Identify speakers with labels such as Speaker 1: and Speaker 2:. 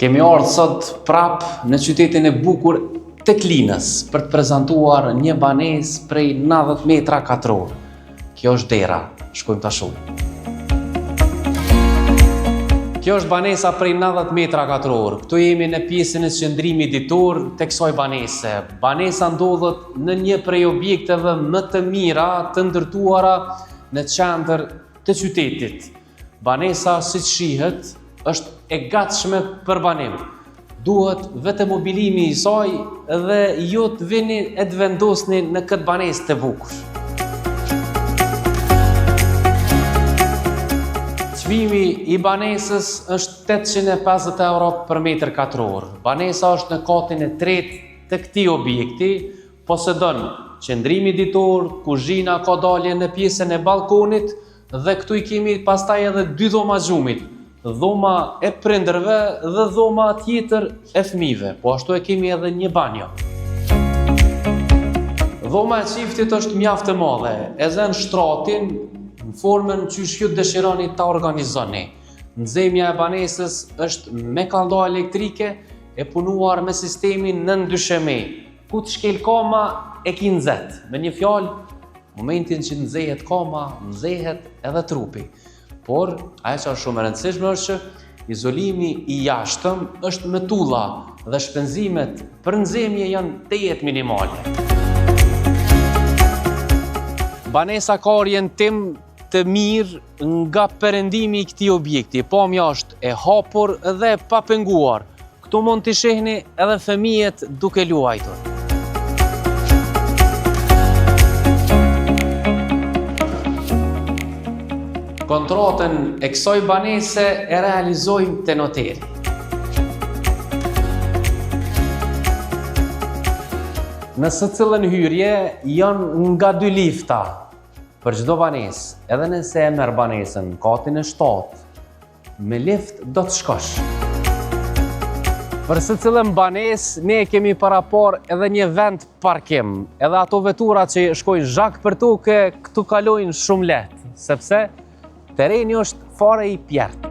Speaker 1: Kemi ardhur sot prap në qytetin e bukur të Klinës për të prezantuar një banesë prej 90 metra katror. Kjo është dera, shkojmë ta shohim. Kjo është banesa prej 90 metra katror. Këtu jemi në pjesën e qëndrimit ditor të kësaj banese. Banesa ndodhet në një prej objekteve më të mira të ndërtuara në qendër të qytetit. Banesa, siç shihet, është e gatshme për banim. Duhet vetëm mobilimi i saj dhe ju të vini e të vendosni në këtë banesë të bukur. Çmimi i banesës është 850 euro për metër katror. Banesa është në katin e tretë të këtij objekti, posedon qëndrimi ditor, kuzhina ka dalje në pjesën e balkonit dhe këtu i kemi pastaj edhe 2 dhoma gjumit. Dhoma e prindërve dhe dhoma tjetër e fëmijëve, po ashtu e kemi edhe një banjo. Dhoma e çiftit është mjaft e madhe, e zën shtratin në formën që ju dëshironi ta organizoni. Nxemja e banesës është me kallëdha elektrike e punuar me sistemin nëndysheme. Ku të shkel kama e ki nxet. Me një fjalë, momentin që nxehet kama, nxehet edhe trupi. Por, ajo që është shumë e rëndësishme është që izolimi i jashtëm është me tulla dhe shpenzimet për nxemje janë tejet minimale. Banesa ka orientim të mirë nga perëndimi i këtij objekti. Pamja është e hapur dhe e papenguar. Këtu mund t'i shihni edhe fëmijët duke luajtur. Kontratën e kësaj banese e realizojmë te noteri. Në secilën hyrje janë nga 2 lifta për çdo banesë. Edhe nëse e merr banesën katin e 7, me lift do të shkosh. Për secilën banesë ne kemi parapar edhe një vend parkim. Edhe ato vetura që shkojnë zhak për tokë këtu kalojnë shumë lehtë, sepse tereni është fare i pjertë.